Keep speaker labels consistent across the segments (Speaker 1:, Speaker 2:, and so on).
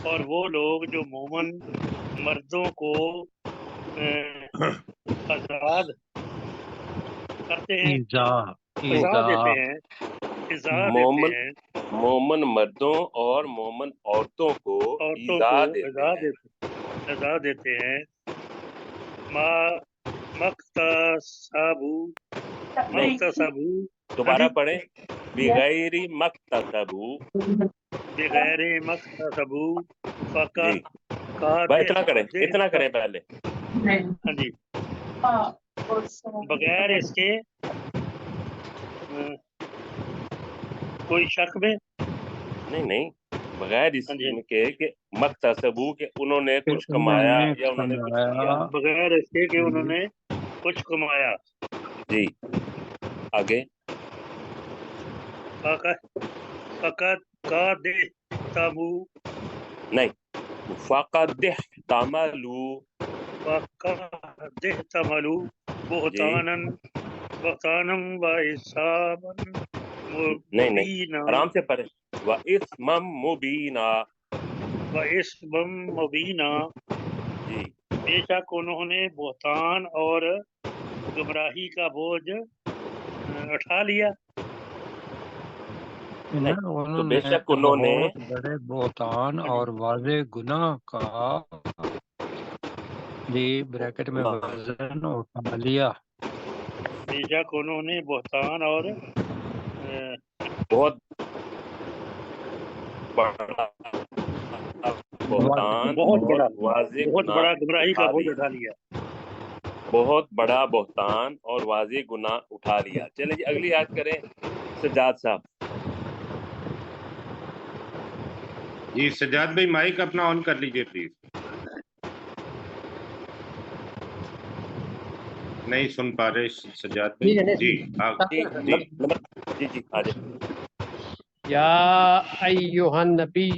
Speaker 1: اور وہ لوگ جو مومن مردوں کو آزاد کرتے ہیں، ایزا دیتے ہیں، ایزا دیتے ہیں،
Speaker 2: مومن مردوں اور مومن عورتوں کو
Speaker 1: عورتوں
Speaker 2: ایزا
Speaker 1: کو
Speaker 2: دیتے ہیں،
Speaker 1: ایزا دیتے ہیں، مکتسبو
Speaker 2: نہیں دوبارہ پڑھیں، بغیر مکتسبو،
Speaker 1: بغیر مکتسبو
Speaker 2: جی
Speaker 1: فقط
Speaker 2: بھائی اتنا کریں پہلے،
Speaker 1: ہاں جی، بغیر اس کے کوئی شک میں،
Speaker 2: نہیں بغیر اس
Speaker 1: ہاں جی،
Speaker 2: کے کہ مکتسبو کہ انہوں نے کچھ کمایا یا انہوں نے کچھ کیا،
Speaker 1: بغیر اس کے کہ انہوں نے کچھ کمایا،
Speaker 2: جی آگے
Speaker 1: فقط کا دے تابو
Speaker 2: نہیں فقد احتملوا،
Speaker 1: فقط دے تملو
Speaker 2: جی
Speaker 1: بہتانم و حسابا
Speaker 2: نہیں
Speaker 1: مبینہ
Speaker 2: آرام سے پڑھیں، وَإِثْمًا مُبِينًا،
Speaker 1: و اسمم مبینہ،
Speaker 2: جی
Speaker 1: بے شک انہوں نے بہتان اور گمراہی کا بوجھ اٹھا لیا،
Speaker 2: نہیں تو
Speaker 3: انہوں
Speaker 2: بے
Speaker 3: نے
Speaker 2: شک انہوں نے
Speaker 3: بہت بڑے بہتان اور واضح گناہ کا بھی بریکٹ میں وزن اٹھا لیا،
Speaker 1: بے شک انہوں نے بہتان اور
Speaker 2: بہت بڑا بہتان اور واضح
Speaker 1: بہت
Speaker 2: گناہ
Speaker 1: بڑا گمراہی کا
Speaker 2: اٹھا
Speaker 1: بوجھ
Speaker 2: لیا،
Speaker 1: اٹھا لیا۔
Speaker 2: بہت بڑا بہتان اور واضح گناہ اٹھا لیا۔ چلیں جی اگلی آیت کریں سجاد صاحب۔
Speaker 4: جی سجاد بھائی مائک اپنا آن کر لیجئے پلیز، نہیں سن پا رہے سجاد بھائی، جی
Speaker 2: جی آجائیں۔
Speaker 5: یا ایوہ النبی،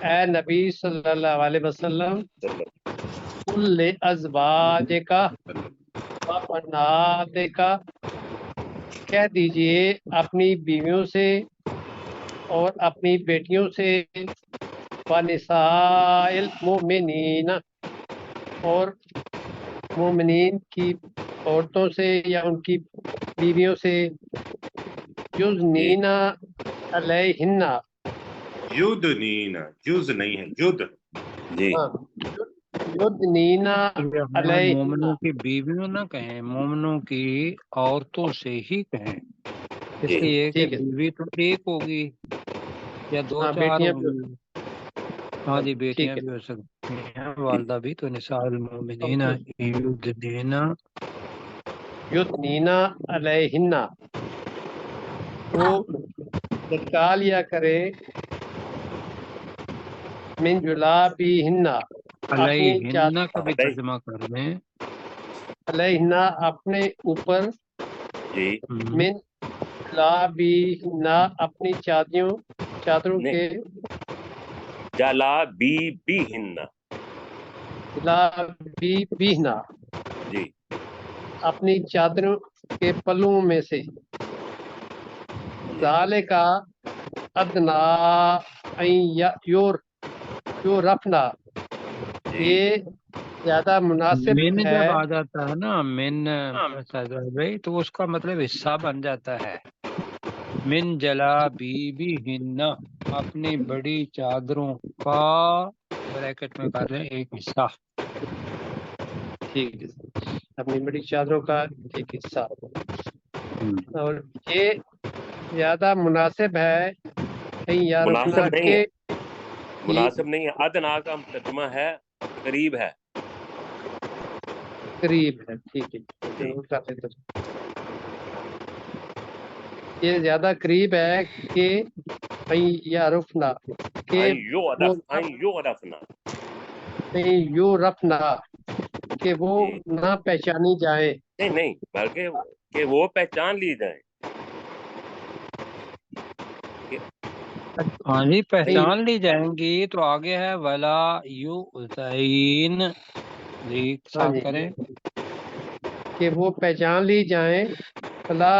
Speaker 5: اے نبی صلی اللہ علیہ وسلم، قل لازواجک و بناتک، کہہ دیجئے اپنی بیویوں سے اور اپنی بیٹیوں سے، ونساء المؤمنین، اور مومنین کی عورتوں سے یا ان کی بیویوں سے، یزنین علیہن،
Speaker 4: یدنین، جز نہیں ہے، ید،
Speaker 2: جی
Speaker 5: یدنین علیہن،
Speaker 3: مومنوں کی بیویوں نہ کہیں، مومنوں کی عورتوں سے ہی کہیں، اس لیے کہ
Speaker 5: ٹھیک ہے،
Speaker 3: بیوی تو ایک ہوگی یا دو
Speaker 5: ہاں
Speaker 3: چار
Speaker 5: بیٹیاں بھی
Speaker 3: ہوگی، ہاں جی بیٹیاں
Speaker 5: ٹھیک ہے،
Speaker 3: بھی ہو سکتی ہیں، والدہ بھی، تو نساء المؤمنین یدنین،
Speaker 5: یدنین علیہن، وہ نکال لیا کرے، من جلابیہن، اپنی
Speaker 3: علیہن کا بھی ترجمہ کر دیں،
Speaker 5: علیہن اپنے اوپر،
Speaker 2: جی
Speaker 5: من جلابیہن اپنی چادروں کے،
Speaker 2: جلابیبہن،
Speaker 5: جلابیبہن
Speaker 2: جی
Speaker 5: اپنی چادروں کے پلوں میں سے، ذالک ادنا ان یعرفنا،
Speaker 2: جی
Speaker 5: یہ زیادہ مناسب
Speaker 3: من
Speaker 5: ہے،
Speaker 3: جب آ جاتا ہے نا من سجاد بھائی، تو اس کا مطلب حصہ بن جاتا ہے، من جلابیبہن اپنی بڑی چادروں کا، بریکٹ میں کر رہے ہیں ایک حصہ،
Speaker 5: ٹھیک ہے، اپنی بڑی چادروں کا ایک حصہ، اور یہ زیادہ مناسب ہے
Speaker 2: مناسب نہیں
Speaker 5: کے
Speaker 2: ہے، مناسب نہیں ہے، ادنا کا ترجمہ ہے قریب ہے،
Speaker 5: قریب ہے، ٹھیک ہے،
Speaker 2: جی
Speaker 5: یہ زیادہ قریب ہے کہ یعرفنا، کہ وہ یعرفنا، کہ وہ
Speaker 2: جی
Speaker 5: نہ پہچانی جائیں،
Speaker 2: نہیں بلکہ کہ وہ پہچان لی جائیں،
Speaker 3: ہاں جی پہچان لی جائیں گی، تو آگے ہے ولا یؤذین، جی
Speaker 5: ہاں
Speaker 3: ساتھ
Speaker 5: جی،
Speaker 3: کریں،
Speaker 5: کہ وہ پہچان لی جائیں، فلا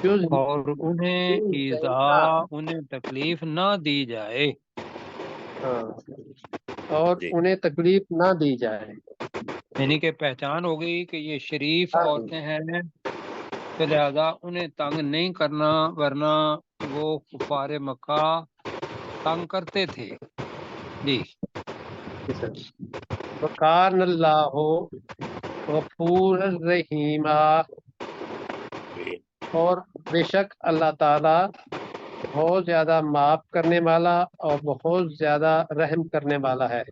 Speaker 3: اور انہیں انہیں تکلیف نہ دی جائے.
Speaker 5: اور
Speaker 2: جی
Speaker 5: انہیں تکلیف نہ دی جائے.
Speaker 3: یعنی کہ پہچان ہو گئی کہ یہ شریف عورتیں ہیں تو لہذا انہیں تنگ نہیں کرنا، ورنہ وہ کفار مکہ تنگ کرتے تھے. جی.
Speaker 5: وکان اللہ غفور الرحیم،
Speaker 2: جی
Speaker 5: اور بے شک اللہ تعالی بہت زیادہ معاف کرنے والا اور بہت زیادہ رحم کرنے والا ہے.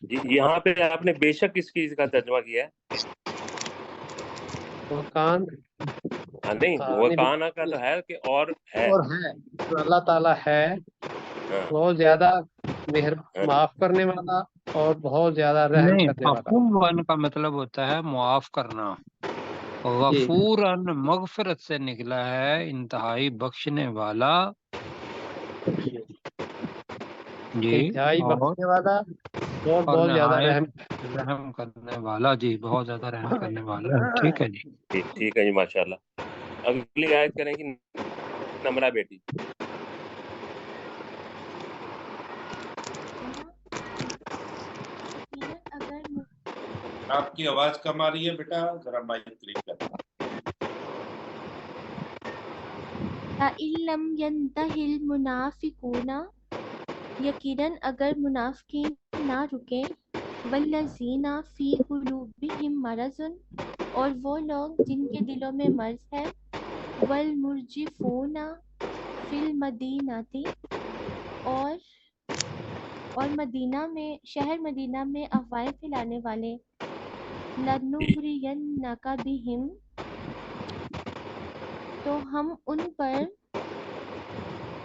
Speaker 2: جی. یہاں پہ آپ نے بے شک اس چیز کا ترجمہ کیا ہے.
Speaker 5: وکان
Speaker 2: ہاں نہیں، وہ کانا کا تو ہے کہ اور ہے.
Speaker 5: اور ہے جو اللہ تعالی ہے
Speaker 2: ہاں
Speaker 5: بہت زیادہ
Speaker 2: ہاں
Speaker 5: معاف کرنے والا اور بہت زیادہ رحم
Speaker 3: نہیں،
Speaker 5: کرنے والا.
Speaker 3: عفون کا مطلب ہوتا ہے معاف کرنا. غفورن مغفرت سے نکلا ہے، انتہائی بخشنے والا. جی.
Speaker 5: انتہائی
Speaker 3: اور
Speaker 5: بخشنے والا اور
Speaker 3: اور
Speaker 5: بہت زیادہ
Speaker 3: نہایت
Speaker 5: رحم.
Speaker 3: رحم کرنے والا. جی، بہت زیادہ رحم کرنے والا ہے. ٹھیک ہے جی.
Speaker 2: ٹھیک ہے جی، ماشاء اللہ. اگلی آیت کریں گی نمرہ بیٹی.
Speaker 4: آپ کی آواز کم آ رہی ہے بیٹا، ذرا مائک کلک کر.
Speaker 6: فَإِن لَّمْ يَنْتَهِ الْمُنَافِقُونَ، یقیناً اگر منافقین نہ رکیں، وَالَّذِينَ فِي قُلُوبِهِم مَرَضٌ، اور وہ لوگ جن کے دلوں میں مرض ہے، وَالْمُرْجِفُونَ فِي الْمَدِينَةِ، اور مدینہ میں شہر مدینہ میں افواہیں پھیلانے والے، لَنُغْرِيَنَّكَ بِهِمْ، تو ہم ان پر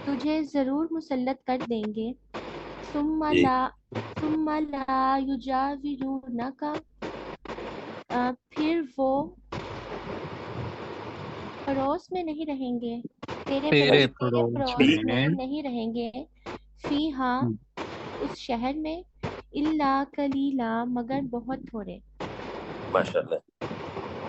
Speaker 6: تجھے ضرور مسلط کر دیں گے. ثم لا یجاورونک، پھر وہ پڑوس میں نہیں رہیں گے، تیرے پڑوس میں نہیں رہیں گے، فیہا، اس شہر میں، الا قلیلا، مگر بہت تھوڑے.
Speaker 2: ماشاء اللہ.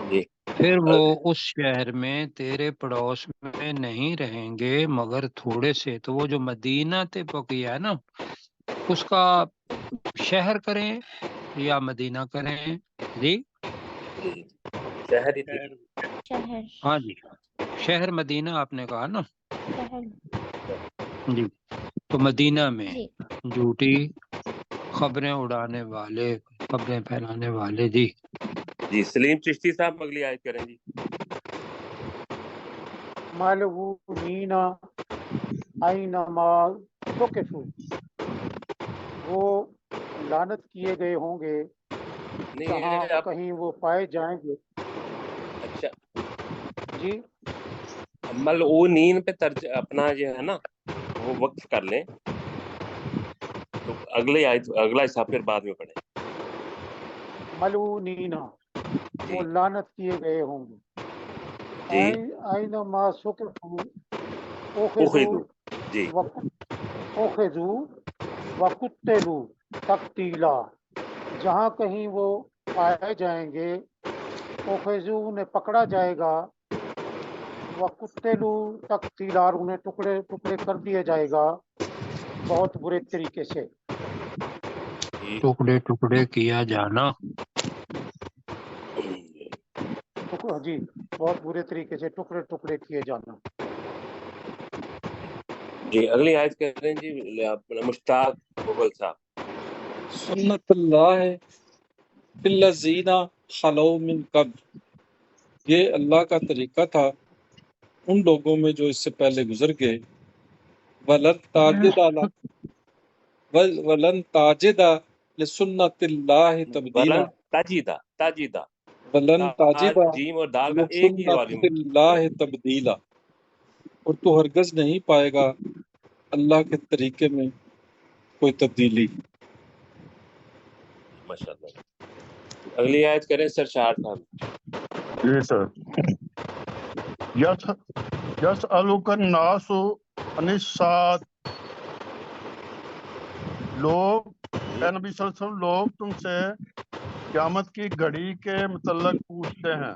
Speaker 2: جی.
Speaker 3: پھر وہ اس شہر میں تیرے پڑوس میں نہیں رہیں گے مگر تھوڑے سے. تو وہ جو مدینہ بقیہ ہے نا، اس کا شہر کریں یا مدینہ کریں. جی.
Speaker 2: شہر ہی تھی.
Speaker 6: شہر،
Speaker 3: ہاں جی، شہر مدینہ آپ نے کہا نا.
Speaker 6: شہر.
Speaker 3: جی. تو مدینہ میں
Speaker 6: جی.
Speaker 3: جھوٹی خبریں اڑانے والے، خبریں پھیلانے والے. جی.
Speaker 2: جی. سلیم چشتی صاحب اگلی آیت کریں جی.
Speaker 7: ملعونین اینما ثقفوا، وہ لعنت کیے گئے ہوں گے جہاں کہیں وہ پائے جائیں گے.
Speaker 2: اچھا
Speaker 7: جی.
Speaker 2: ملعونین پہ اپنا جو ہے نا وہ وقف کر لیں، تو اگلی آیت اگلا حصہ پھر بعد میں پڑھیں.
Speaker 7: ملعونین، وہ لعنت کیے گئے ہوں گے. اینما ثقفوا اخذوا وقتلوا تقتیلا، جہاں کہیں وہ پائے جائیں گے، اخذوا انہیں پکڑا جائے گا، وقتلوا تقتیلا، اور انہیں ٹکڑے ٹکڑے کر دیا جائے گا بہت برے طریقے سے.
Speaker 3: ٹکڑے ٹکڑے کیا جانا.
Speaker 7: جی، بہت برے طریقے سے ٹکڑے ٹکڑے کیے جانا.
Speaker 2: جی. اگلی آیت کہہ رہے ہیں جی مشتاق مغل صاحب.
Speaker 8: سنت اللہ فی الذین خلو من قبل، یہ اللہ کا طریقہ تھا ان لوگوں میں جو اس سے پہلے گزر گئے. ولن تاجد لسنت اللہ تبدیلا، ولن تاجد
Speaker 2: جیم اور دال کا ایک ہی
Speaker 8: لسنت اللہ تبدیلا، اور تو ہرگز نہیں پائے گا اللہ کے طریقے میں کوئی تبدیلی.
Speaker 2: ماشاءاللہ. اگلی آیت کریں سرشار صاحب.
Speaker 9: جی سر. یسألک الناس عن الساعۃ، لوگ، اے نبی صلی اللہ علیہ وسلم، لوگ تم سے قیامت کی گھڑی کے متعلق پوچھتے ہیں.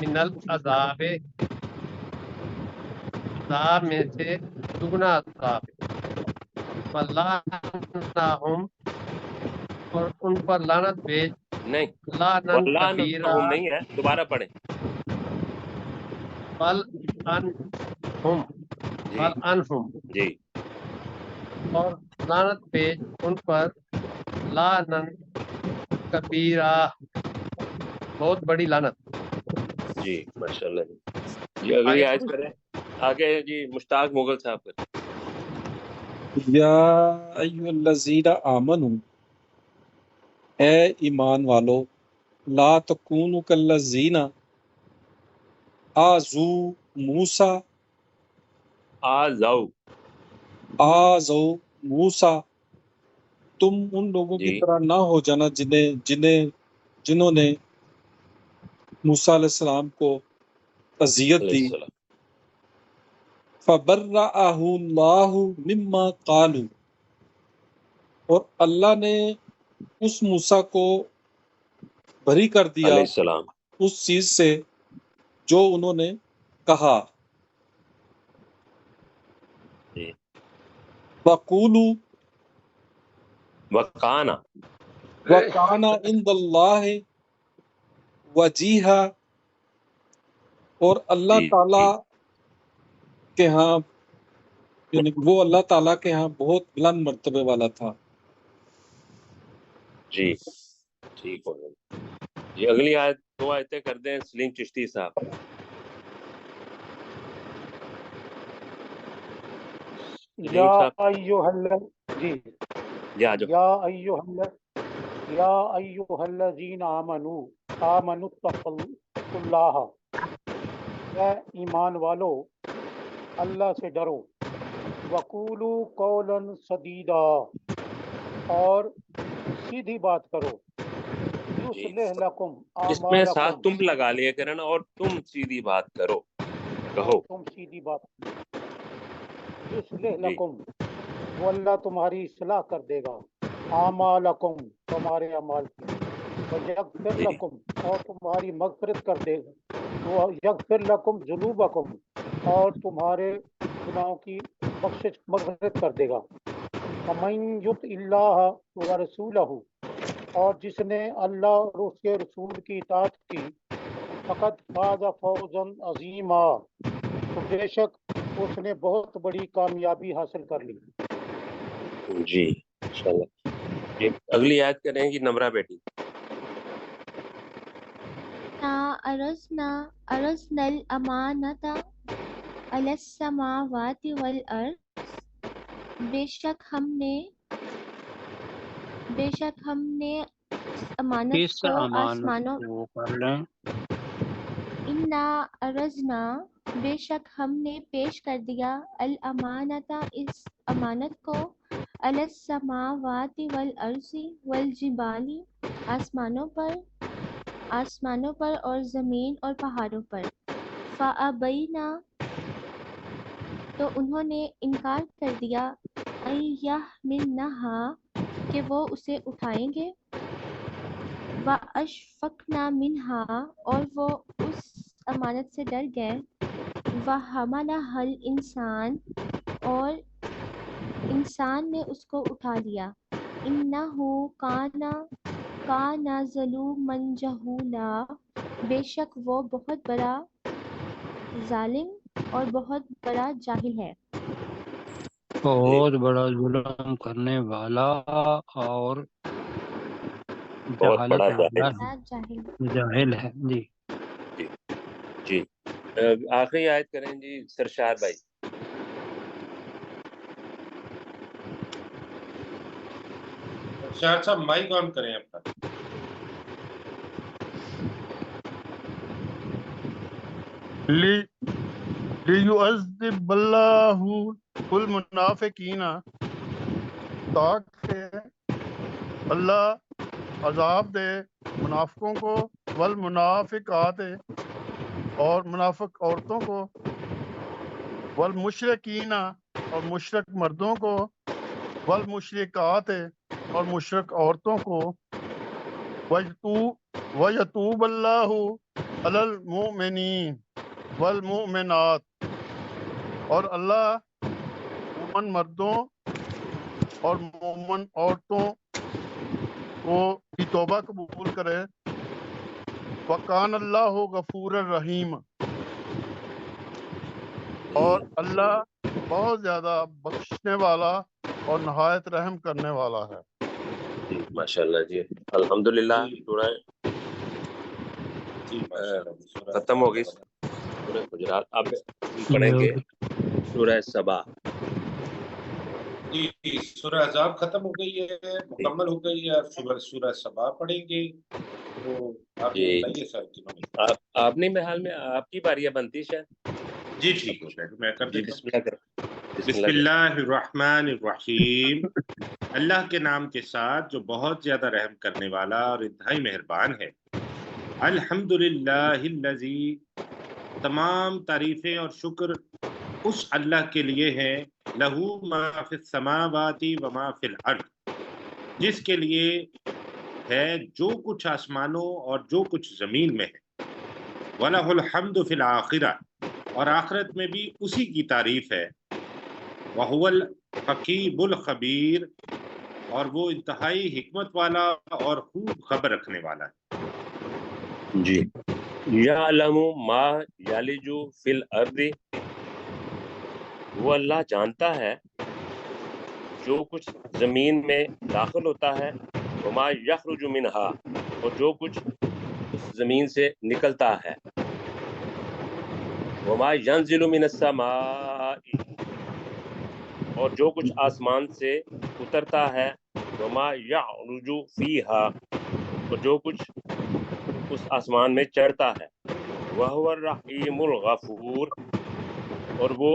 Speaker 5: من العذاب، عذاب میں سے دگنا عذاب، فلعنہم، اور ان پر لعنت بھیج،
Speaker 2: نہیں،
Speaker 5: لعنن کبیرہ،
Speaker 2: وَلَعْنَهُمْ نہیں ہے، دوبارہ پڑھیں.
Speaker 5: فلعنہم،
Speaker 2: جی
Speaker 5: فلعنہم،
Speaker 2: جی
Speaker 5: اور لعنت بھیج ان پر، لعنن کبیرہ، بہت بڑی لعنت.
Speaker 2: جی ماشاء اللہ جی. اگلی آیت کریں آگے جی. مشتاق مغل صاحب پر.
Speaker 8: یا ایھا الذین آمنوا، اے ایمان والو، لا تکونوا کالذین آذوا موسیٰ، آذوا موسیٰ، تم ان لوگوں کی
Speaker 2: جی
Speaker 8: طرح نہ ہو جانا جنہوں نے موسیٰ علیہ السلام کو اذیت
Speaker 2: علیہ
Speaker 8: دی.
Speaker 2: السلام.
Speaker 8: فبرأہ اللہ مما قالوا، اور اللہ نے اس موسیٰ کو بری کر دیا
Speaker 2: علیہ السلام.
Speaker 8: اس چیز سے جو انہوں نے کہا.
Speaker 2: جی.
Speaker 8: وَقُولُوا،
Speaker 2: وَقَانَ
Speaker 8: وَكَانَ عِندَ اللَّهِ وَجِيهًا، اور اللہ
Speaker 2: جی
Speaker 8: تعالیٰ کے ہاں، یعنی وہ اللہ تعالیٰ کے ہاں بہت بلند مرتبے والا تھا.
Speaker 2: جی ٹھیک ہو گیا جی. اگلی آیت 2 آیتیں کر دیں سلیم چشتی صاحب.
Speaker 7: یا
Speaker 2: سلیم صاحب
Speaker 7: ایھا جی
Speaker 2: جی آ جاؤ.
Speaker 7: یا ایھا الذین آمنوا اتقوا اللہ، اے ایمان والو اللہ سے ڈرو، وقولوا قولا سدیدا، اور سیدھی بات کرو،
Speaker 2: جی
Speaker 7: یصلح لکم
Speaker 2: اس میں ساتھ
Speaker 7: اعمالکم،
Speaker 2: تم لگا لیا کرنا اور تم سیدھی بات کرو
Speaker 7: اور
Speaker 2: کہو.
Speaker 7: تم سیدھی بات، یصلح
Speaker 2: جی
Speaker 7: لکم، وہ اللہ تمہاری اصلاح کر دے گا، اعمالکم، تمہارے اعمال کی، ویغفر
Speaker 2: جی
Speaker 7: لکم، اور تمہاری مغفرت کر دے گا، ویغفر لکم ذنوبکم، اور تمہارے گناہوں کی مغفرت کر دے گا. ومن یطع اللہ ورسولہ، اور جس نے اللہ اور اس کے رسول کی اطاعت کی، فقد فاز فوزا عظیما، تو بے شک اس نے بہت بڑی کامیابی حاصل کر لی.
Speaker 2: جی انشاءاللہ جی. اگلی آیت کریں گی نمرہ بیٹی.
Speaker 6: عرضنا الامانۃ علی السماوات والارض، بے شک ہم نے امانت
Speaker 3: اس
Speaker 6: کو
Speaker 3: امانت
Speaker 6: آسمانوں،
Speaker 3: کو کر لیں.
Speaker 6: انا عرضنا، بے شک ہم نے پیش کر دیا، الامانۃ، اس امانت کو، علی السماوات والارض والجبال، آسمانوں پر اور زمین اور پہاڑوں پر، فابینا، تو انہوں نے انکار کر دیا، ان یحملنہا، کہ وہ اسے اٹھائیں گے، واشفقنا منہا، اور وہ اس امانت سے ڈر گئے، وحملہا الانسان، اور انسان نے اس کو اٹھا لیا، انہ کان ظلوما جہولا، بے شک وہ بہت بڑا ظالم اور بہت بڑا جاہل ہے.
Speaker 3: بہت بڑا ظلم کرنے والا اور
Speaker 2: بہت بڑا
Speaker 3: جہالت
Speaker 2: جاہل.
Speaker 3: والا
Speaker 6: جاہل.
Speaker 3: جاہل ہے. جی
Speaker 2: جی جی. آخری آیت کریں جی سرشار بھائی.
Speaker 10: شاہد صاحب مائک آن کریں اپنا.
Speaker 9: لیعذب اللہ المنافقین، تاکہ اللہ عذاب دے منافقوں کو، والمنافقات، اور منافق عورتوں کو، والمشرکین، اور مشرک مردوں کو، والمشرکات، اور مشرک عورتوں کو، وَيَتُوبَ اللَّهُ عَلَى الْمُؤْمِنِينَ وَالْمُؤْمِنَاتِ، اور اللہ مومن مردوں اور مومن عورتوں کو کی توبہ قبول کرے. وَكَانَ اللَّهُ غَفُورًا رَحِيمًا، اور اللہ بہت زیادہ بخشنے والا اور نہایت رحم کرنے والا ہے.
Speaker 2: جی ماشاء اللہ جی الحمدللہ. سورہ ختم ہو گئی سورہ حجرات. اب پڑھیں گے سورہ سبا.
Speaker 10: جی سورہ احزاب ختم ہو گئی ہے، مکمل ہو گئی ہے. سورہ سبا پڑھیں گے. تو آپ
Speaker 2: جی
Speaker 10: بتائیے سر جنہوں نے
Speaker 2: آپ نے محال میں آپ کی باریاں بنتی شاید.
Speaker 10: جی ٹھیک ہے میں کر
Speaker 2: جی
Speaker 10: دیتا
Speaker 2: بسم اللہ کریں.
Speaker 4: بسم اللہ الرحمن الرحیم. اللہ کے نام کے ساتھ جو بہت زیادہ رحم کرنے والا اور انتہائی مہربان ہے. الحمدللہ الذی، تمام تعریفیں اور شکر اس اللہ کے لیے ہے. لہو ما فی السماوات و ما فی الارض، جس کے لیے ہے جو کچھ آسمانوں اور جو کچھ زمین میں ہے. وَلَهُ الْحَمْدُ فِي الْآخِرَةِ، اور آخرت میں بھی اسی کی تعریف ہے. وَهُوَ الْحَكِيمُ الْخَبِيرُ، اور وہ انتہائی حکمت والا اور خوب خبر رکھنے والا ہے.
Speaker 2: جی یعلم ما یلج فی الارض، وہ اللہ جانتا ہے جو کچھ زمین میں داخل ہوتا ہے. وما یخرج منہا، اور جو کچھ اس زمین سے نکلتا ہے. وما ینزل من السماء، اور جو کچھ آسمان سے اترتا ہے. وما یعرج فیہا، اور جو کچھ اس آسمان میں چڑھتا ہے. وَهُوَ الرَّحِيمُ الْغَفُورُ، اور وہ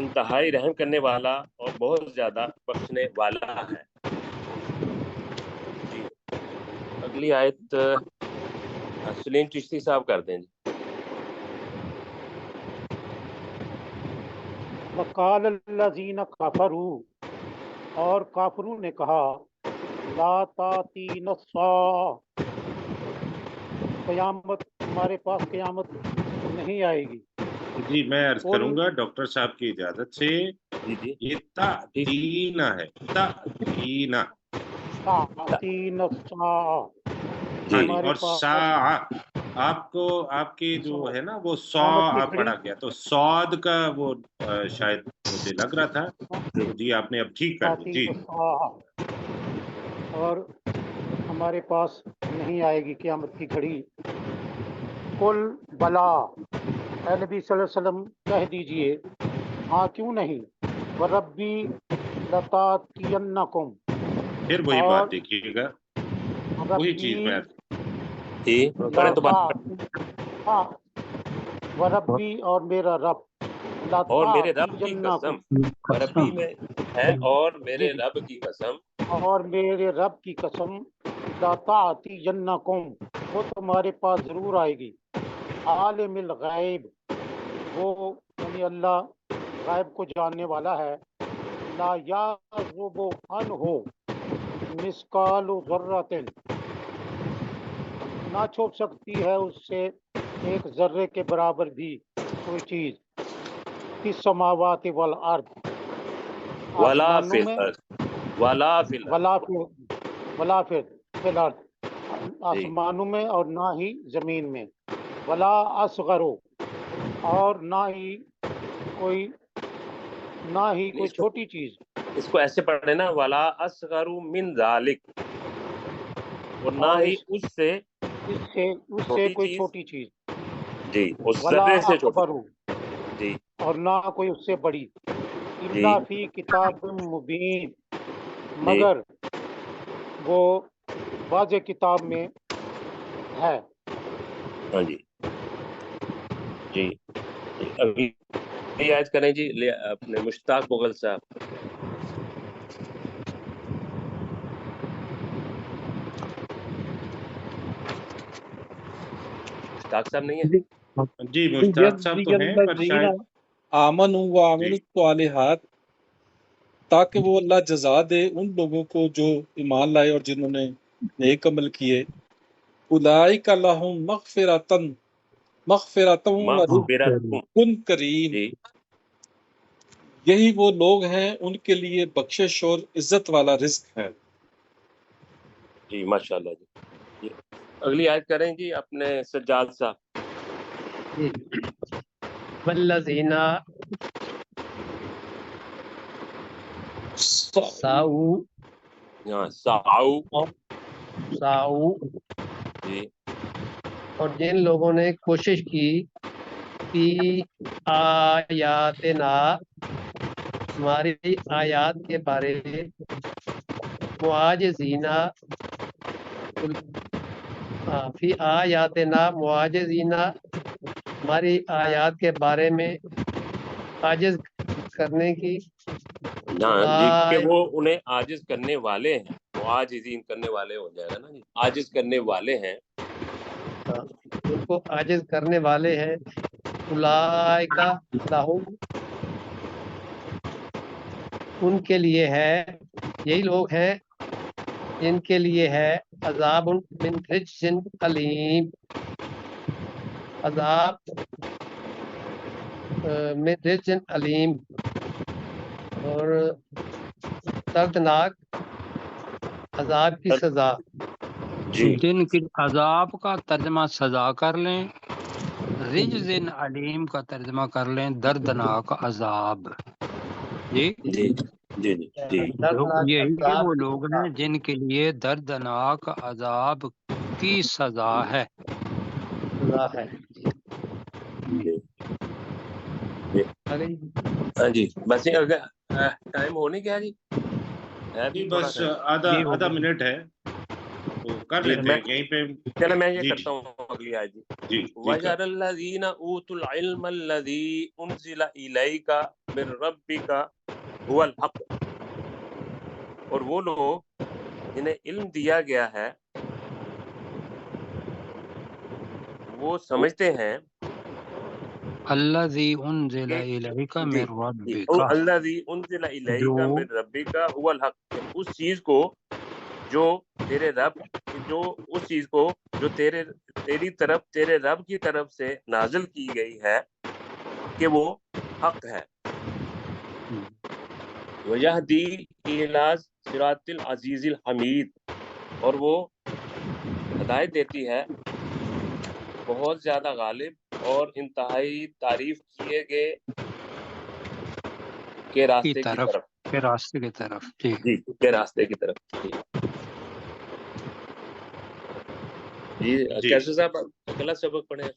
Speaker 2: انتہائی رحم کرنے والا اور بہت زیادہ بخشنے والا ہے. جی اگلی آیت سلیم چشتی صاحب کر دیں. جی
Speaker 7: وقال الذین کفروا، اور کافروں نے کہا لا تاتین الساعۃ، قیامت ہمارے پاس قیامت نہیں آئے گی.
Speaker 4: جی میں عرض کروں گا ڈاکٹر صاحب کی اجازت سے. یہ تأتینا ہے، تأتینا.
Speaker 7: تاتین الساعۃ،
Speaker 4: جی
Speaker 7: ہمارے
Speaker 4: اور
Speaker 7: پاس
Speaker 4: ساعہ آپ کو آپ کی جو ہے نا وہ
Speaker 7: قیامت کی
Speaker 4: سو
Speaker 7: گھڑی.
Speaker 4: پڑھا گیا تو سعود کا وہ شاید مجھے لگ رہا تھا. تو جی آپ نے اب ٹھیک کر دی. جی
Speaker 7: اور ہمارے پاس نہیں آئے گی قیامت کی گھڑی. قل بلا، اے نبی صلی اللہ علیہ وسلم کہہ دیجئے ہاں کیوں نہیں. وربی لتاتینکم،
Speaker 4: پھر وہی
Speaker 7: اور
Speaker 4: بات دیکھیے گا، وہی چیز میں
Speaker 7: ہاں وربی اور میرا رب،
Speaker 2: اور میرے رب کی قسم، ربی میں ہے اور میرے رب کی قسم،
Speaker 7: اور میرے رب کی قسم لتاتینکم، وہ تمہارے پاس ضرور آئے گی. عالم الغیب، وہ یعنی اللہ غیب کو جاننے والا ہے. لا یعزب عنہ مثقال ذرۃ، نہ چھپ سکتی ہے اس سے ایک ذرے کے برابر بھی کوئی چیز. فی السماوات والارض، آسمانوں میں، ولا فی الارض، آسمانوں میں اور نہ ہی زمین میں. ولا اصغر، اور نہ ہی کوئی چھوٹی چیز.
Speaker 2: اس کو ایسے پڑھے نا، ولا اصغر من ذالک، اور نہ ہی اس سے
Speaker 7: کوئی چھوٹی چیز.
Speaker 2: جی اس
Speaker 7: ولا
Speaker 2: ذرے سے
Speaker 7: اکبر،
Speaker 2: جی
Speaker 7: اور نہ کوئی اس سے بڑی. الا فی کتاب مبین، مگر وہ واضح کتاب میں ہے.
Speaker 2: ہاں جی جی اگلی آیت کریں جی اپنے مشتاق مغل صاحب. مشتاق صاحب نہیں ہے؟
Speaker 4: جی مشتاق صاحب تو ہیں پر شاید
Speaker 8: آمنوا وعملوا الصالحات، تاکہ وہ اللہ جزا دے ان لوگوں کو جو ایمان لائے اور جنہوں نے نیک عمل کیے، اولئک لہم مغفرۃ و رزق کریم،
Speaker 2: جی
Speaker 8: یہی وہ لوگ ہیں ان کے لیے بخشش اور عزت والا رزق ہے۔
Speaker 2: جی ماشاءاللہ جی۔ اگلی آیت کریں جی اپنے سجاد صاحب۔
Speaker 5: جی والذین سعوا
Speaker 2: یہاں سعوا جی
Speaker 5: اور جن لوگوں نے کوشش کی فی آیاتنا ہماری آیات کے بارے میں، معاجزینا فی آیاتنا معاجزینا ہماری آیات کے بارے میں عاجز کرنے کی،
Speaker 2: جی کہ وہ انہیں عاجز کرنے والے ہیں، وہ عاجزین کرنے والے ہو جائے گا نا جی، عاجز کرنے والے ہیں،
Speaker 5: ان کو عاجز کرنے والے ہیں، اولئک لہم ان کے لیے ہے، یہی لوگ ہیں جن کے لیے ہے عذاب من رجز علیم، عذاب من رجز علیم اور دردناک عذاب کی سزا۔
Speaker 2: جی
Speaker 3: جن کی عذاب کا ترجمہ سزا کر لیں، رجز علیم کا ترجمہ کر لیں دردناک عذاب۔ جی
Speaker 2: جی جی جی جی
Speaker 5: دردناک
Speaker 3: یہی
Speaker 5: عذاب
Speaker 3: وہ لوگ ہیں جن کے لیے دردناک عذاب کی سزا ہے۔
Speaker 5: سزا ہے۔
Speaker 2: جی جی ہاں جی، بس اگر ٹائم ہونے کیا جی ہے
Speaker 4: جی
Speaker 2: بھی تھوڑا
Speaker 4: بس
Speaker 2: ٹائم
Speaker 4: آدھا منٹ ہے تو کر
Speaker 2: جی
Speaker 4: لیتے
Speaker 2: میں
Speaker 4: ہیں یہیں پہ۔
Speaker 2: چلے میں یہ
Speaker 4: جی
Speaker 2: کرتا ہوں اگلی آیت جی۔
Speaker 4: جی
Speaker 2: وَجَعَلَ الَّذِينَ أُوتُوا الْعِلْمَ الَّذِي أُنزِلَ إِلَيْكَ مِن رَبِّكَ هُوَ الْحَقُّ، اور وہ لوگ جنہیں علم دیا گیا ہے وہ سمجھتے ہیں
Speaker 3: الذی انزل
Speaker 2: کہ
Speaker 3: الیک
Speaker 2: جی
Speaker 3: من
Speaker 2: جی
Speaker 3: ربک،
Speaker 2: الذی انزل الیک
Speaker 3: جو
Speaker 2: من ربک هو الحق، اس چیز کو جو تیرے رب جو تیری طرف تیرے رب کی طرف سے نازل کی گئی ہے کہ وہ حق ہے۔ وَيَهْدِي إِلَىٰ صِرَاطِ الْعَزِيزِ الْحَمِيدِ، اور وہ ہدایت دیتی ہے بہت زیادہ غالب اور انتہائی تعریف کیے گئے کے راستے کی طرف،
Speaker 3: کے راستے کی طرف۔ جی
Speaker 2: جی کے راستے کی طرف۔ جی
Speaker 4: جی
Speaker 2: کیسے صاحب اگلا سبق پڑھیں؟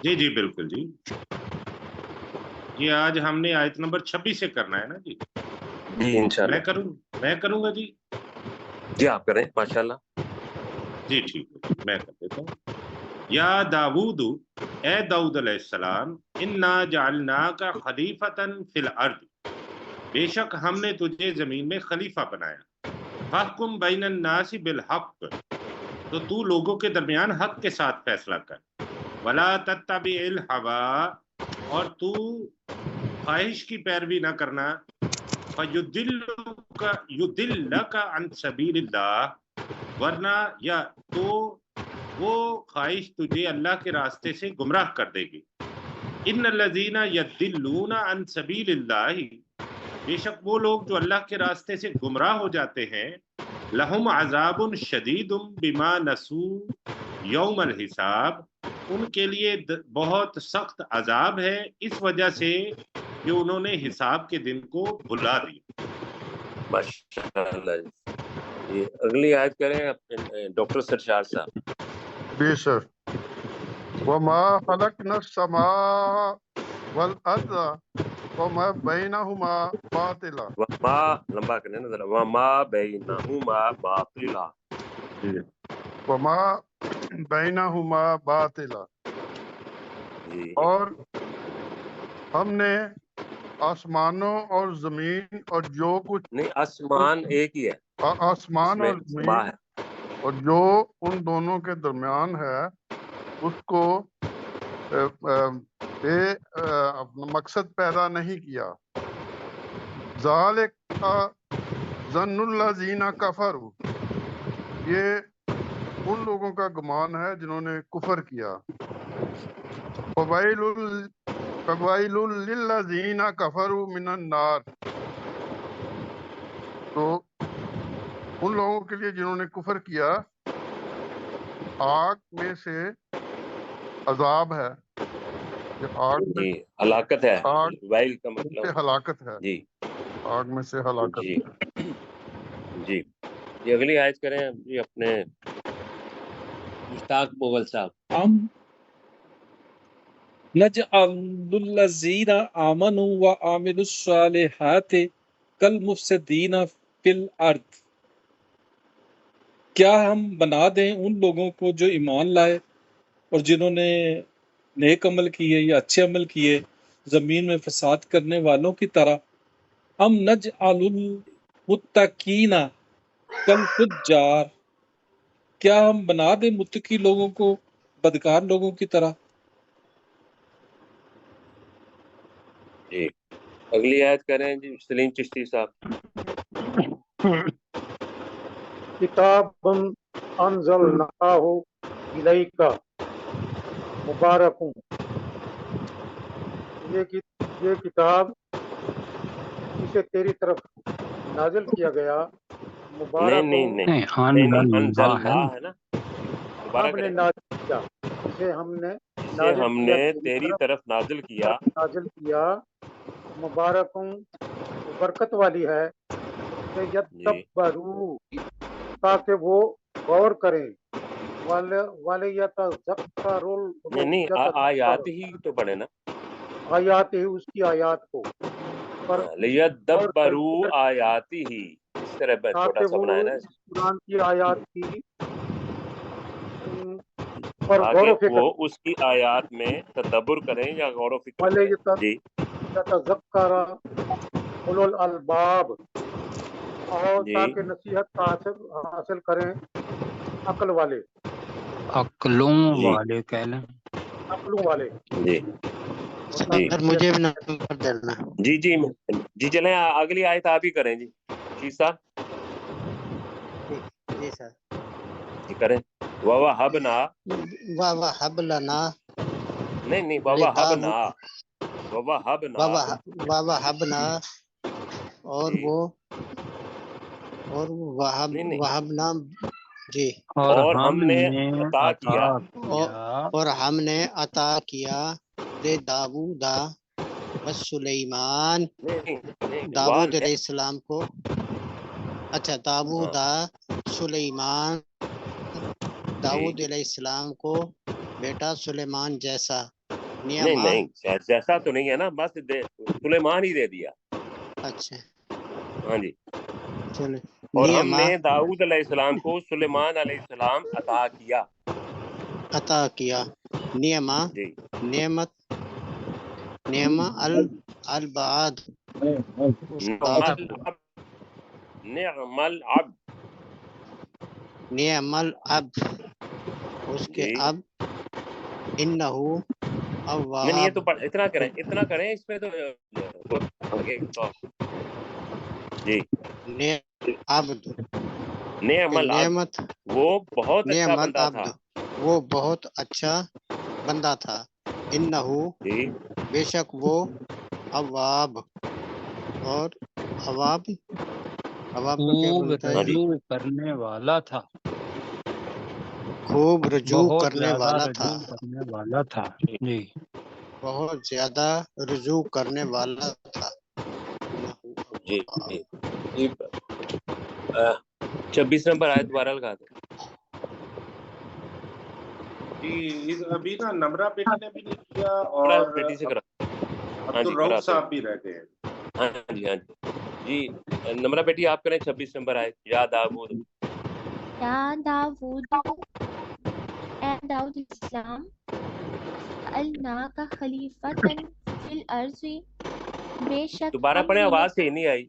Speaker 4: جی جی بالکل جی۔ جی آج ہم نے آیت نمبر 26 سے کرنا ہے نا جی؟
Speaker 2: جی انشاءاللہ
Speaker 4: میں کروں گا جی؟
Speaker 2: جی آپ کریں ماشاءاللہ۔
Speaker 4: جی ٹھیک ہے میں کر دیتا ہوں۔ یا داود، اے داؤد علیہ السلام، انا جعلناک خلیفۃ فی الارض، بے شک ہم نے تجھے زمین میں خلیفہ بنایا، فاحکم بین الناس بالحق، تو تو لوگوں کے درمیان حق کے ساتھ فیصلہ کر، ولا تتبع الہوی، اور تو خواہش کی پیروی نہ کرنا، یدلک عن سبیل اللہ، ورنہ یا تو وہ خواہش تجھے اللہ کے راستے سے گمراہ کر دے گی۔ ان الذین یضلون عن سبیل اللہ، بے شک وہ لوگ جو اللہ کے راستے سے گمراہ ہو جاتے ہیں، لہم عذاب شدید بما نسوا یوم الحساب، ان کے لیے بہت سخت عذاب ہے اس وجہ سے کہ انہوں نے حساب کے دن کو بھلا دیا۔
Speaker 2: ماشاءاللہ جی۔ اگلی آیت کریں ڈاکٹر سرشار صاحب۔
Speaker 9: جی سر۔ وما خلقنا السماء والارض وما بینہما باطلا،
Speaker 2: وما لمبا کریں نا ذرا، وما بینہما باطلا،
Speaker 9: وما بینہما باطلا،
Speaker 2: جی
Speaker 9: اور ہم نے آسمانوں اور زمین اور جو کچھ
Speaker 2: نہیں آسمان ایک ہی ہے،
Speaker 9: آسمان
Speaker 2: اس
Speaker 9: اور
Speaker 2: میں
Speaker 9: زمین
Speaker 2: ما ہے،
Speaker 9: اور جو ان دونوں کے درمیان ہے اس کو بے مقصد پیدا نہیں کیا۔ ذالک ظن الذین کفروا، یہ ان لوگوں کا گمان ہے جنہوں نے کفر کیا. فویل للذین کفروا من النار، تو ان لوگوں کے لیے جنہوں نے کفر کیا آگ میں سے عذاب ہے، کہ آگ میں
Speaker 2: جی ہلاکت ہے،
Speaker 9: آگ
Speaker 2: ویل کا
Speaker 9: میں سے
Speaker 2: مطلب
Speaker 9: ہلاکت ہے،
Speaker 2: جی
Speaker 9: آگ میں سے ہلاکت
Speaker 2: جی
Speaker 9: ہے.
Speaker 2: جی یہ اگلی آیت کریں جی اپنے مشتاق مغل صاحب.
Speaker 8: ام نجعل الذین آمنوا وعملوا الصالحات کالمفسدین فی الارض، کیا ہم بنا دیں ان لوگوں کو جو ایمان لائے اور جنہوں نے نیک عمل کیے یا اچھے عمل کیے زمین میں فساد کرنے والوں کی طرح. ہم نجعل المتقین کالفجار، کیا ہم بنا دیں متقی لوگوں کو بدکار لوگوں کی طرح.
Speaker 2: جی اگلی آیت کریں جی سلیم چشتی صاحب.
Speaker 7: کتاب انزلناہ الیک مبارک، یہ کتاب جسے تیری طرف نازل کیا گیا مبارک،
Speaker 2: نہیں انزلنا ہے نا، دوبارہ
Speaker 7: ہم نے
Speaker 2: کریں.
Speaker 7: نازل کیا، جسے ہم نے
Speaker 2: جسے
Speaker 7: نازل
Speaker 2: ہم
Speaker 7: کیا
Speaker 2: نے
Speaker 7: تیری
Speaker 2: تیری طرف نازل کیا
Speaker 7: نازل کیا مبارک، برکت والی ہے، کہ
Speaker 2: جی
Speaker 7: یدبروا، تاکہ وہ غور کریں، والے یتذکر
Speaker 2: نہیں آیات ہی تو پڑھے نا،
Speaker 7: آیات ہی، اس کی آیات کو پر غور
Speaker 2: لیدبروا
Speaker 7: کریں،
Speaker 2: آیاتی ہی، اس طرح چھوٹا
Speaker 7: تاکہ
Speaker 2: سا
Speaker 7: وہ
Speaker 2: بنایا نا،
Speaker 7: اس قرآن کی آیات کی پر غور و
Speaker 2: تاکہ
Speaker 7: فکر،
Speaker 2: وہ اس کی آیات میں تدبر کریں یا غور و فکر
Speaker 7: والے
Speaker 2: کریں. جی
Speaker 7: یتذکر اولو الالباب، اور
Speaker 2: جی
Speaker 7: تاکہ نصیحت حاصل کریں عقل والے،
Speaker 3: عقلوں
Speaker 2: جی
Speaker 3: والے کہہ لیں.
Speaker 7: عقلوں والے،
Speaker 2: جی
Speaker 7: اور
Speaker 2: جی
Speaker 7: تاکہ
Speaker 11: مجھے
Speaker 7: نصیحت
Speaker 11: بھی نمبر دینا.
Speaker 2: جی جی جی چلیں اگلی آیت آپ ہی کریں جی شیخ صاحب.
Speaker 11: جی سر.
Speaker 2: جی کریں. وَوَهَبْنَا،
Speaker 11: وَوَهَبْ لَنَا
Speaker 2: نہیں
Speaker 11: لِدَاوُدَ
Speaker 2: وَوَهَبْنَا
Speaker 11: وَوَهَبْنَا، اور
Speaker 2: جی
Speaker 11: وہ
Speaker 2: نہیں
Speaker 11: وَهَبْنَا، جی،
Speaker 2: اور
Speaker 3: ہم
Speaker 2: ہم نے
Speaker 3: نے
Speaker 2: عطا کیا
Speaker 11: اور ہم نے عطا کیا لے داؤد و سلیمان،
Speaker 2: نہیں
Speaker 11: داؤد علیہ السلام کو، اچھا داؤد سلیمان، داؤد علیہ السلام کو بیٹا سلیمان جیسا، نعمہ،
Speaker 2: نہیں جیسا تو نہیں ہے نا، بس سلیمان ہی دے دیا.
Speaker 11: اچھا
Speaker 2: ہاں جی.
Speaker 11: چلے،
Speaker 2: اور ہم
Speaker 11: نعمہ
Speaker 2: نے داؤد علیہ السلام کو سلیمان علیہ السلام عطا کیا.
Speaker 11: عطا کیا، نعمہ،
Speaker 2: جی
Speaker 11: نعمت، نعمہ البعاد، اس کا
Speaker 2: نعم العبد،
Speaker 11: نعم العبد، اس کے
Speaker 2: جی
Speaker 11: اب، انہو
Speaker 2: نہیں یہ
Speaker 11: اواب،
Speaker 2: تو اتنا کریں اس میں تو جی
Speaker 11: عبد،
Speaker 2: نعم
Speaker 11: کہ
Speaker 2: العبد،
Speaker 11: نعمت،
Speaker 2: وہ بہت اچھا
Speaker 11: نعم
Speaker 2: بندہ
Speaker 11: العبد،
Speaker 2: تھا.
Speaker 11: وہ بہت اچھا بندہ تھا، انہو،
Speaker 2: جی
Speaker 11: بے شک وہ، اواب، اور اواب کو کیا
Speaker 3: خوب
Speaker 11: بولتا ہے؟
Speaker 2: ہاں جی
Speaker 3: رجوع کرنے والا تھا،
Speaker 11: خوب رجوع
Speaker 3: بہت
Speaker 11: کرنے
Speaker 3: زیادہ
Speaker 11: والا تھا،
Speaker 3: رجوع کرنے والا تھا. جی
Speaker 11: بہت زیادہ رجوع کرنے والا تھا.
Speaker 2: جی جی جی 26 نمبر آیت دوبارہ لگا دیں.
Speaker 10: جی ابھی نا نمرہ بیٹی نے بھی نہیں کیا،
Speaker 2: بڑا
Speaker 10: اور
Speaker 2: بیٹی سے کرا. ہاں
Speaker 10: عبد
Speaker 2: جی
Speaker 10: الرؤف
Speaker 2: کراتے
Speaker 10: صاحب بھی رہ گئے ہیں.
Speaker 2: ہاں جی جی نمرہ بیٹی آپ کریں 26 نمبر آیت. یا داؤد،
Speaker 6: یا داود، اے داؤد علیہ السلام، جعلناک خلیفتاً فی الارض، بے شک
Speaker 2: دوبارہ
Speaker 6: ہم
Speaker 2: پڑھیں،
Speaker 6: نے
Speaker 2: آواز صحیح نہیں آئی.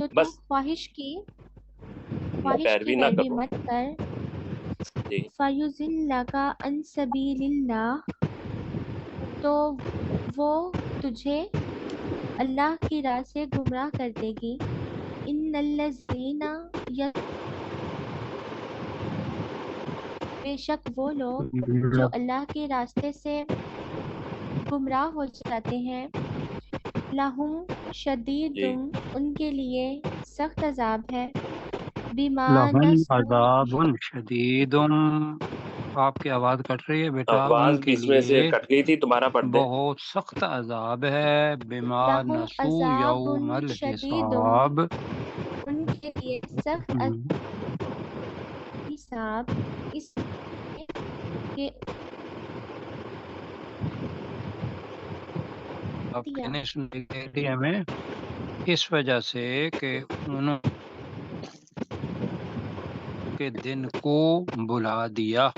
Speaker 6: تو
Speaker 2: بس
Speaker 6: خواہش کی
Speaker 2: پیروی نہ
Speaker 6: پیروی
Speaker 2: کرو
Speaker 6: مت کر
Speaker 2: جی
Speaker 6: فَيُضِلَّكَ عَن سَبِيلِ اللَّهِ تو وہ تجھے اللہ کی راہ سے گمراہ کر دے گی. ان الذین بے شک وہ لوگ جو اللہ کے راستے سے گمراہ ہو جاتے ہیں، لہم شدید
Speaker 2: جی
Speaker 6: ان کے لیے سخت عذاب ہے، بما
Speaker 3: لہم
Speaker 6: نسوا
Speaker 3: عذاب شدید. آپ کی آواز کٹ رہی ہے بیٹا.
Speaker 2: آواز
Speaker 3: ان کے
Speaker 2: بیچ میں سے
Speaker 3: لیے
Speaker 2: کٹ گئی تھی، دوبارہ پڑھ دیں.
Speaker 3: بہت سخت عذاب ہے. بما
Speaker 6: لہم
Speaker 3: نسو
Speaker 6: عذاب
Speaker 3: یوم
Speaker 6: شدید
Speaker 3: الحساب.
Speaker 6: ان کے لیے سخت حساب اس کے
Speaker 3: آپ کہنے سنی ہمیں اس وجہ سے کہ انہوں کے دن کو بلا دیا.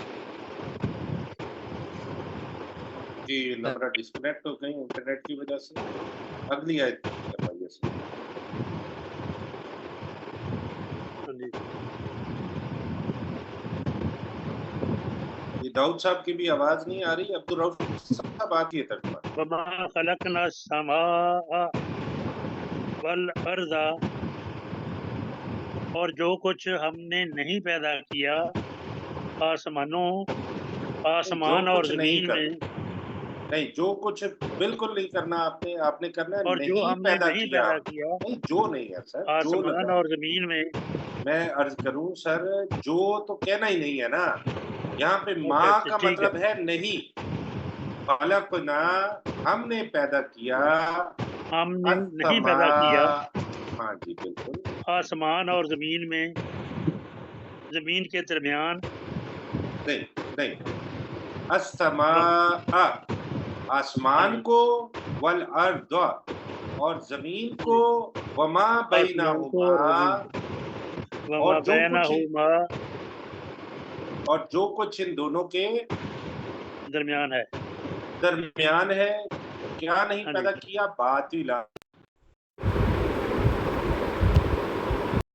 Speaker 10: جی لمبا ڈسکنیکٹ ہو گئی انٹرنیٹ کی وجہ سے. اگلی آیت کروائیے سر. یہ داؤد صاحب کی بھی آواز نہیں آ رہی. عبدالرؤف صاحب آتی ہے ترجمہ.
Speaker 1: وما خلقنا السماء والارض اور جو کچھ ہم نے نہیں پیدا کیا آسمان اور زمین میں،
Speaker 10: نہیں جو کچھ بالکل نہیں کرنا آپ نے کرنا ہے
Speaker 1: اور جو
Speaker 10: نہیں
Speaker 1: ہم نے
Speaker 10: پیدا
Speaker 1: نہیں
Speaker 10: کیا.
Speaker 1: پیدا کیا
Speaker 10: نہیں جو نہیں ہے سر، جو
Speaker 1: آسمان
Speaker 10: لگا.
Speaker 1: اور زمین میں.
Speaker 10: میں عرض کروں سر، جو تو کہنا ہی نہیں ہے نا. یہاں پہ
Speaker 1: اچھا
Speaker 10: ماں
Speaker 1: اچھا
Speaker 10: کا
Speaker 1: ٹھیک
Speaker 10: مطلب ہے نہیں. خلقنا ہم نے پیدا کیا،
Speaker 1: ہم نے نہیں پیدا کیا
Speaker 10: ہاں جی بالکل.
Speaker 1: آسمان اور زمین میں، زمین کے درمیان.
Speaker 10: نہیں السماء آسمان کو، والارض اور زمین کو، وما
Speaker 1: آسمان کو اور زمین
Speaker 10: بینہما
Speaker 1: کو، وما بینہما
Speaker 10: اور جو کچھ ان دونوں کے
Speaker 1: درمیان ہے.
Speaker 10: درمیان ہے. کیا نہیں
Speaker 1: ہاں جی.
Speaker 10: پیدا کیا؟ باطلا